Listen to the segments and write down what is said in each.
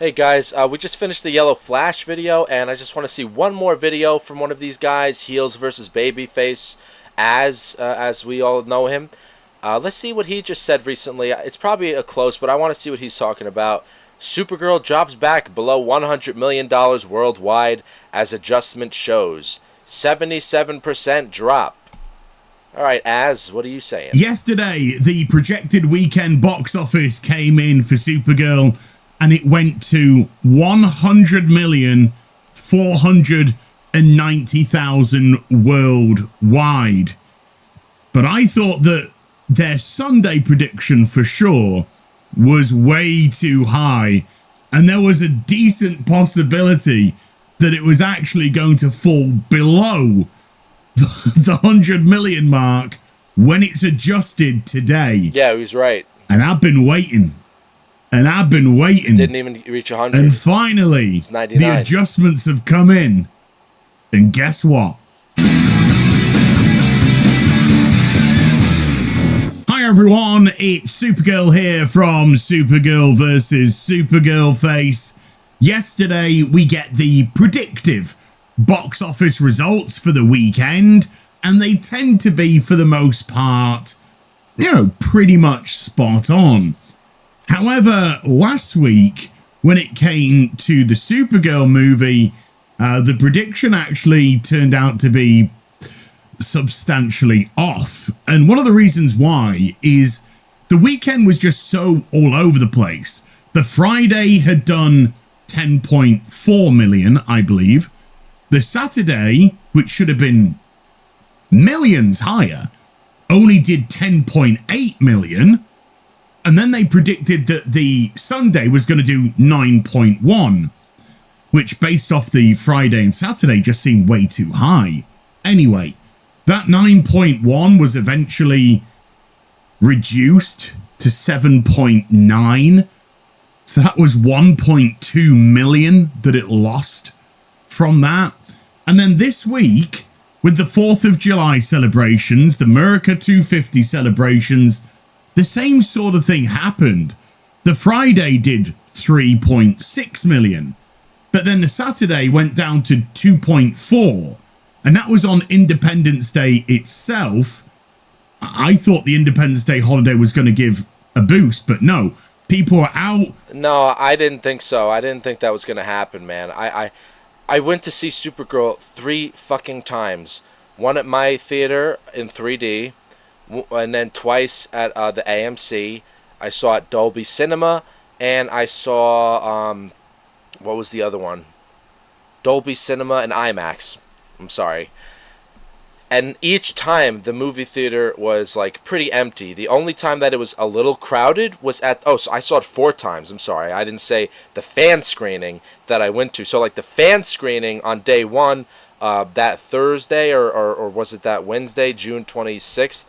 Hey guys, we just finished the Yellow Flash video, and I just want to see one more video from one of these guys, Heels versus Babyface, as we all know him. Let's see what he just said recently. It's probably a close, but I want to see what he's talking about. Supergirl drops back below $100 million worldwide as adjustment shows. 77% drop. All right, what are you saying? Yesterday, the projected weekend box office came in for Supergirl, and it went to 100,490,000 worldwide. But I thought that their Sunday prediction for sure was way too high, and there was a decent possibility that it was actually going to fall below the 100 million mark when it's adjusted today. Yeah, he was right. And I've been waiting. Didn't even reach 100. And finally, it's 99. The adjustments have come in. And guess what? Hi everyone, it's Supergirl here from Supergirl versus Supergirl Face. Yesterday, we get the predictive box office results for the weekend, and they tend to be, for the most part, pretty much spot on. However, last week, when it came to the Supergirl movie, the prediction actually turned out to be substantially off. And one of the reasons why is the weekend was just so all over the place. The Friday had done 10.4 million, I believe. The Saturday, which should have been millions higher, only did 10.8 million. And then they predicted that the Sunday was going to do 9.1, which based off the Friday and Saturday just seemed way too high. Anyway, that 9.1 was eventually reduced to 7.9. So that was 1.2 million that it lost from that. And then this week, with the 4th of July celebrations, the America 250 celebrations, the same sort of thing happened. The Friday did 3.6 million, but then the Saturday went down to 2.4, and that was on Independence Day itself. I thought the Independence Day holiday was going to give a boost, but no, people are out. No, I didn't think so. I didn't think that was going to happen, man. I went to see Supergirl 3 fucking times. One at my theater in 3D, and then twice at the AMC. I saw it Dolby Cinema, and I saw what was the other one? Dolby Cinema and IMAX. I'm sorry. And each time the movie theater was like pretty empty. The only time that it was a little crowded was so I saw it 4 times. I'm sorry, I didn't say the fan screening that I went to. So like the fan screening on day 1, that Thursday or was it that Wednesday, June 26th?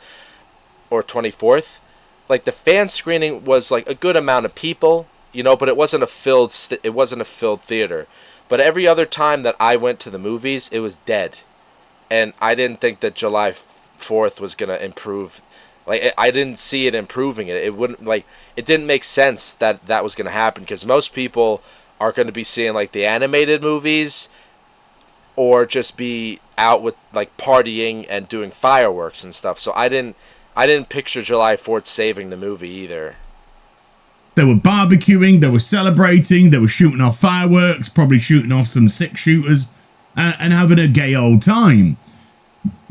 Or 24th, like the fan screening was like a good amount of people, but it wasn't a filled theater. But every other time that I went to the movies, it was dead, and I didn't think that July 4th was gonna improve. Like I didn't see it improving it. It wouldn't it didn't make sense that that was gonna happen because most people are gonna be seeing like the animated movies, or just be out with like partying and doing fireworks and stuff. So I didn't picture July 4th saving the movie either. They were barbecuing, they were celebrating, they were shooting off fireworks, probably shooting off some 6-shooters, and having a gay old time.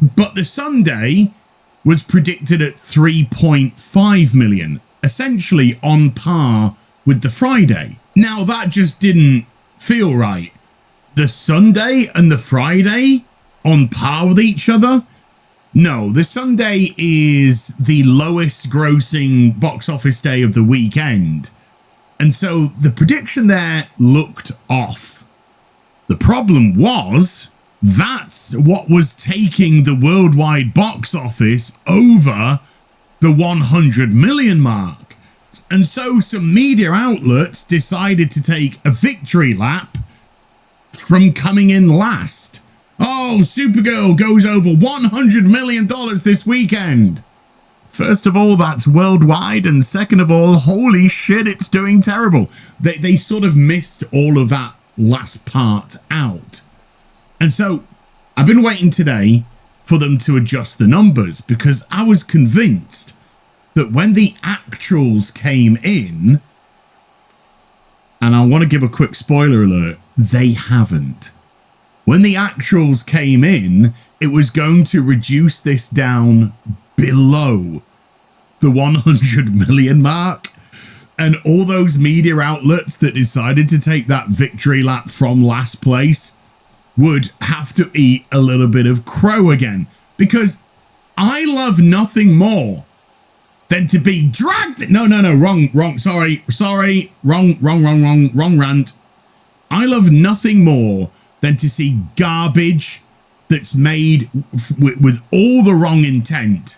But the Sunday was predicted at 3.5 million, essentially on par with the Friday. Now, that just didn't feel right. The Sunday and the Friday on par with each other? No, the Sunday is the lowest grossing box office day of the weekend. And so the prediction there looked off. The problem was that's what was taking the worldwide box office over the 100 million mark. And so some media outlets decided to take a victory lap from coming in last. Oh, Supergirl goes over $100 million this weekend. First of all, that's worldwide, and second of all, holy shit, it's doing terrible. They sort of missed all of that last part out. And so I've been waiting today for them to adjust the numbers, because I was convinced that when the actuals came in, and I want to give a quick spoiler alert, they haven't. When the actuals came in, it was going to reduce this down below the 100 million mark. And all those media outlets that decided to take that victory lap from last place would have to eat a little bit of crow again. Because I love nothing more than to be dragged. No, wrong. Sorry. Wrong rant. I love nothing more than to see garbage that's made with all the wrong intent.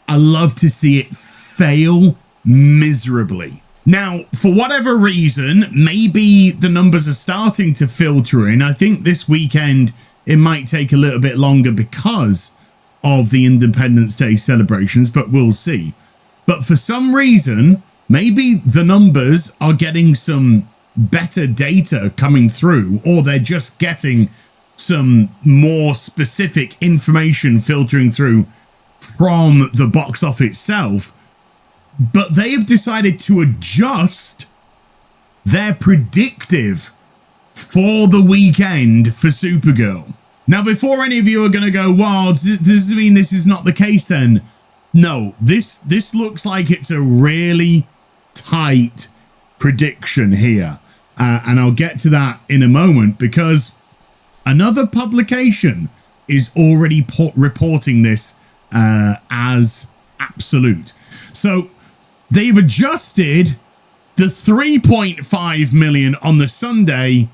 I love to see it fail miserably. Now, for whatever reason, maybe the numbers are starting to filter in. I think this weekend it might take a little bit longer because of the Independence Day celebrations, but we'll see. But for some reason, maybe the numbers are getting some better data coming through, or they're just getting some more specific information filtering through from the box office itself. But they've decided to adjust their predictive for the weekend for Supergirl. Now, before any of you are going to go, wow, does this mean this is not the case then? No, this looks like it's a really tight prediction here. And I'll get to that in a moment, because another publication is already reporting this as absolute. So they've adjusted the 3.5 million on the Sunday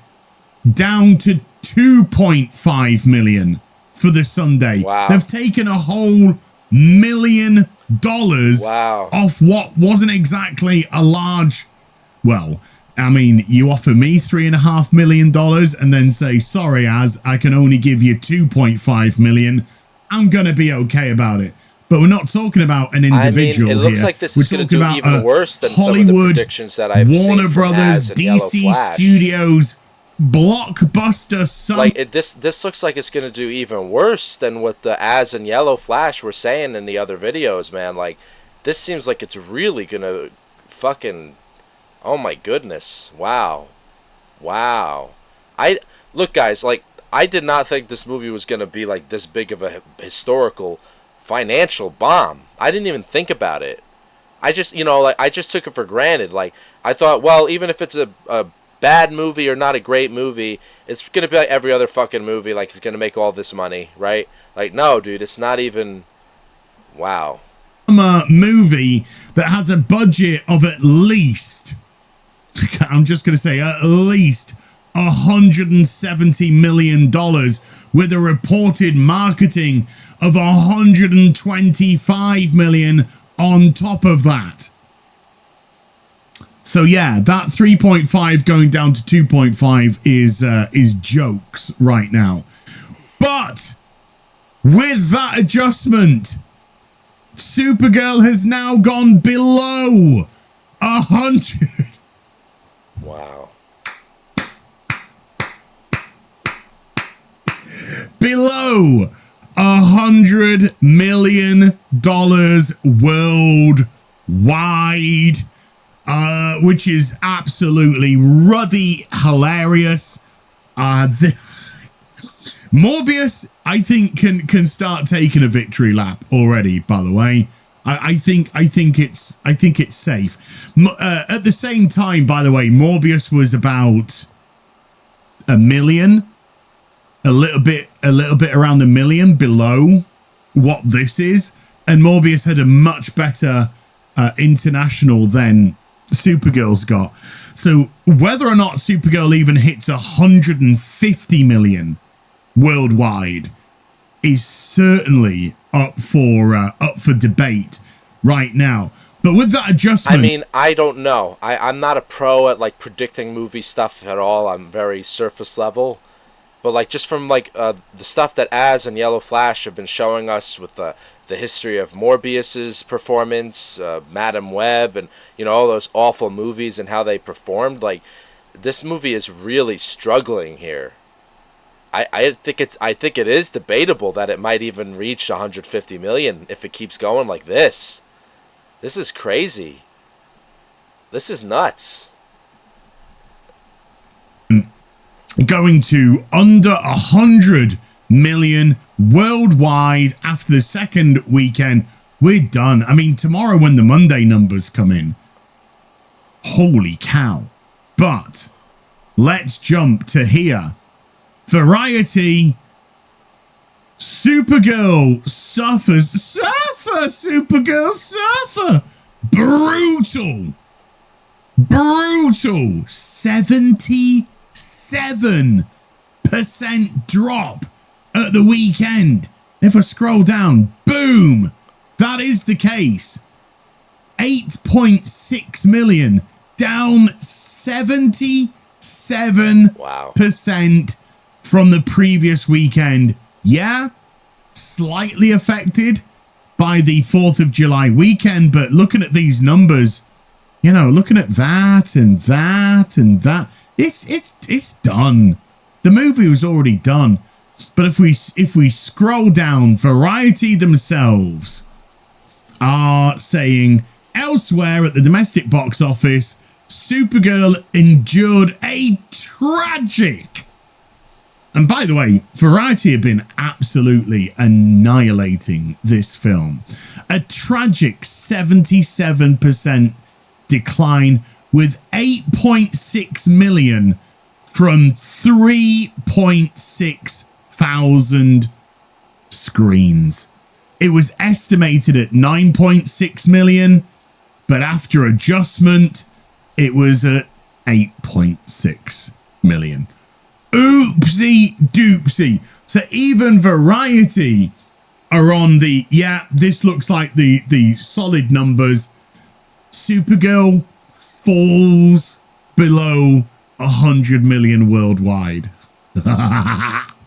down to 2.5 million for the Sunday. Wow. They've taken a whole $1 million off what wasn't exactly a large, well, I mean, you offer me $3.5 million and then say, sorry, Az, I can only give you 2.5 million. I'm going to be okay about it. But we're not talking about an individual here. It looks like this is going to do even worse than Hollywood, some of the predictions that I've seen Warner from Brothers, Az and Yellow DC Flash. Studios, blockbuster. Like this looks like it's going to do even worse than what the Az and Yellow Flash were saying in the other videos, man. Like, this seems like it's really going to fucking... Oh my goodness. Wow. Look, guys, like, I did not think this movie was going to be like this big of a historical financial bomb. I didn't even think about it. I just, I just took it for granted. Like, I thought, well, even if it's a bad movie or not a great movie, it's going to be like every other fucking movie. Like, it's going to make all this money, right? Like, no, dude, it's not even... Wow. A movie that has a budget of at least... I'm just going to say at least $170 million with a reported marketing of $125 million on top of that. So yeah, that 3.5 going down to 2.5 is jokes right now. But with that adjustment, Supergirl has now gone below 100. Wow. Below $100 million worldwide, which is absolutely ruddy hilarious. Morbius, I think, can start taking a victory lap already. By the way, I think it's safe. At the same time, by the way, Morbius was about $1 million, a little bit around $1 million below what this is, and Morbius had a much better international than Supergirl's got. So whether or not Supergirl even hits 150 million worldwide is certainly up for debate right now. But with that adjustment, I mean, I don't know. I'm not a pro at like predicting movie stuff at all. I'm very surface level. but like just from like the stuff that Az and Yellow Flash have been showing us with the history of Morbius's performance, Madam Web, and all those awful movies and how they performed. Like, this movie is really struggling here. I think it is debatable that it might even reach 150 million if it keeps going like this. This is crazy. This is nuts. Going to under 100 million worldwide after the second weekend. We're done. I mean, tomorrow when the Monday numbers come in, holy cow. But let's jump to here. Variety. Supergirl suffers. Supergirl suffer. Brutal 77% drop at the weekend. If I scroll down, boom, that is the case. 8.6 million, down 77% Wow. from the previous weekend. Yeah, slightly affected by the 4th of July weekend, but looking at these numbers, looking at that and that and that, it's done. The movie was already done. But if we scroll down, Variety themselves are saying elsewhere at the domestic box office, Supergirl endured a tragic. And by the way, Variety have been absolutely annihilating this film. A tragic 77% decline with 8.6 million from 3.6 thousand screens. It was estimated at 9.6 million, but after adjustment, it was at 8.6 million. Oopsie doopsie. So even Variety are on the, this looks like the solid numbers. Supergirl falls below 100 million worldwide.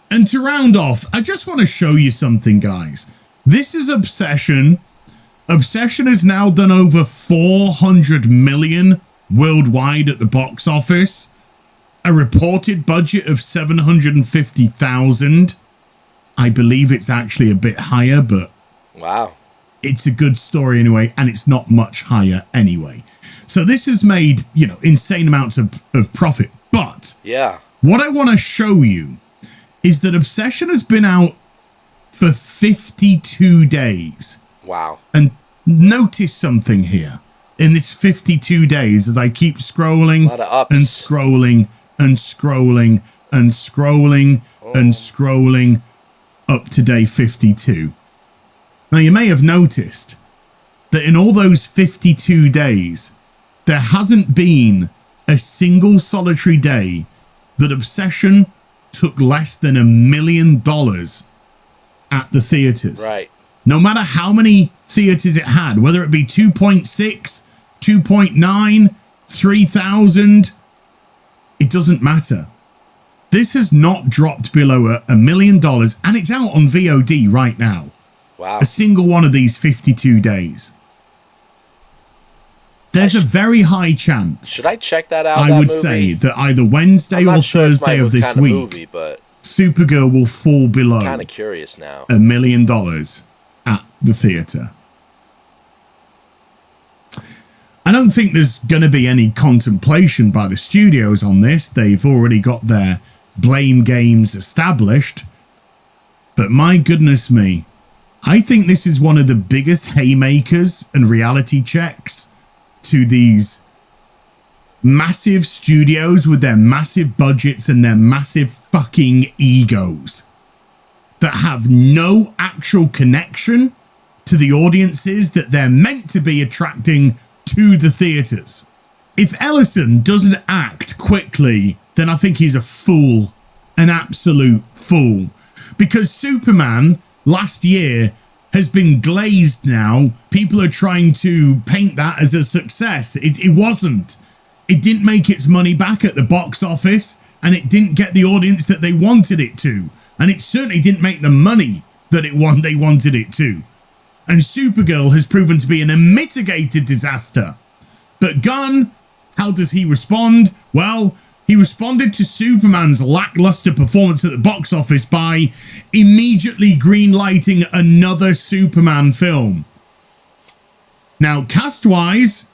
And to round off, I just want to show you something, guys. This is Obsession. Obsession has now done over 400 million worldwide at the box office. A reported budget of 750,000. I believe it's actually a bit higher, but wow, it's a good story anyway, and it's not much higher anyway. So this has made, insane amounts of profit. But yeah, what I want to show you is that Obsession has been out for 52 days. Wow. And notice something here. In this 52 days, as I keep scrolling and scrolling and scrolling and scrolling and scrolling up to day 52. Now, you may have noticed that in all those 52 days, there hasn't been a single solitary day that Obsession took less than $1 million at the theaters. Right. No matter how many theaters it had, whether it be 2.6, 2.9, 3,000, it doesn't matter. This has not dropped below $1 million, and it's out on VOD right now. Wow. A single one of these 52 days. There's a very high chance. Should I check that out? I would say that either Wednesday or Thursday of this week, movie, but Supergirl will fall below I'm kind of curious now. $1 million at the theater. I don't think there's going to be any contemplation by the studios on this. They've already got their blame games established. But my goodness me, I think this is one of the biggest haymakers and reality checks to these massive studios with their massive budgets and their massive fucking egos that have no actual connection to the audiences that they're meant to be attracting to the theaters. If Ellison doesn't act quickly, then I think he's a fool, an absolute fool, because Superman last year has been glazed now. People are trying to paint that as a success. It wasn't. It didn't make its money back at the box office. and it didn't get the audience that they wanted it to. And it certainly didn't make the money that they wanted it to. And Supergirl has proven to be an unmitigated disaster. But Gunn, how does he respond? Well, he responded to Superman's lackluster performance at the box office by immediately greenlighting another Superman film. Now, cast-wise,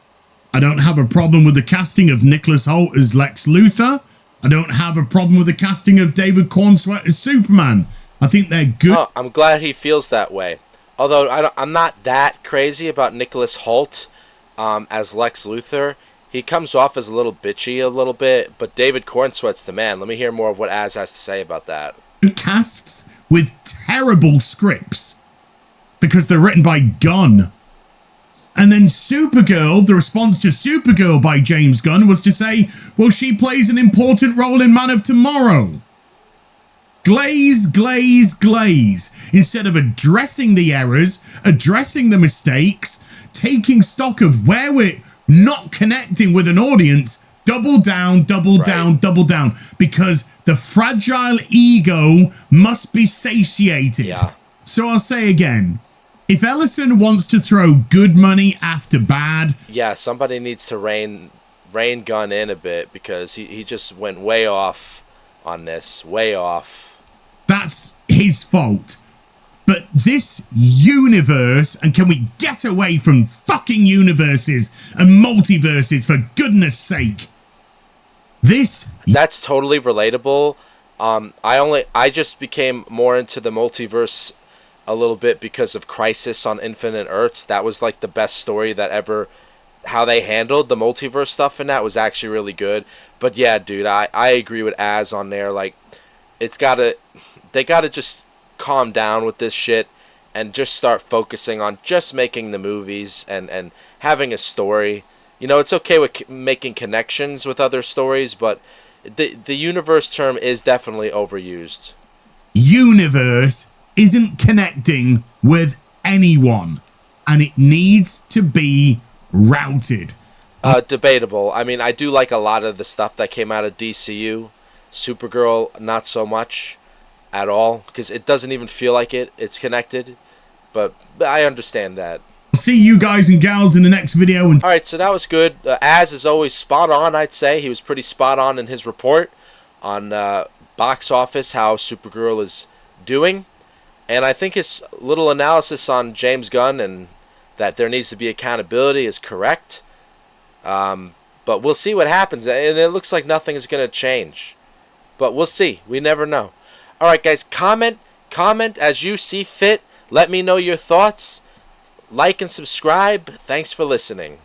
I don't have a problem with the casting of Nicholas Hoult as Lex Luthor. I don't have a problem with the casting of David Cornsweet as Superman. I think they're good. Oh, I'm glad he feels that way. Although I'm not that crazy about Nicholas Hoult as Lex Luthor. He comes off as a little bitchy a little bit, but David Cornsweet's the man. Let me hear more of what Az has to say about that. Casts with terrible scripts because they're written by Gunn. And then Supergirl, the response to Supergirl by James Gunn was to say, well, she plays an important role in Man of Tomorrow. Glaze, glaze, glaze. Instead of addressing the errors, addressing the mistakes, taking stock of where we're not connecting with an audience, double down, double down, double down. Because the fragile ego must be satiated. Yeah. So I'll say again, if Ellison wants to throw good money after bad... Yeah, somebody needs to rein Gunn in a bit because he just went way off on this. Way off. That's his fault. But this universe, and can we get away from fucking universes and multiverses for goodness sake? That's totally relatable. I just became more into the multiverse a little bit because of Crisis on Infinite Earths. That was like the best story that ever. How they handled the multiverse stuff in that was actually really good. But yeah, dude, I agree with Az on there. Like, they gotta just calm down with this shit and just start focusing on just making the movies and having a story. You know, it's okay with making connections with other stories, but the universe term is definitely overused. Universe isn't connecting with anyone, and it needs to be routed. Debatable. I mean, I do like a lot of the stuff that came out of DCU. Supergirl, not so much at all, because it doesn't even feel like it's connected. But I understand that. I'll see you guys and gals in the next video. All right, so that was good. Az is always spot on, I'd say. He was pretty spot on in his report on box office, how Supergirl is doing. And I think his little analysis on James Gunn and that there needs to be accountability is correct. But we'll see what happens. And it looks like nothing is going to change. But we'll see. We never know. All right, guys, comment as you see fit. Let me know your thoughts. Like and subscribe. Thanks for listening.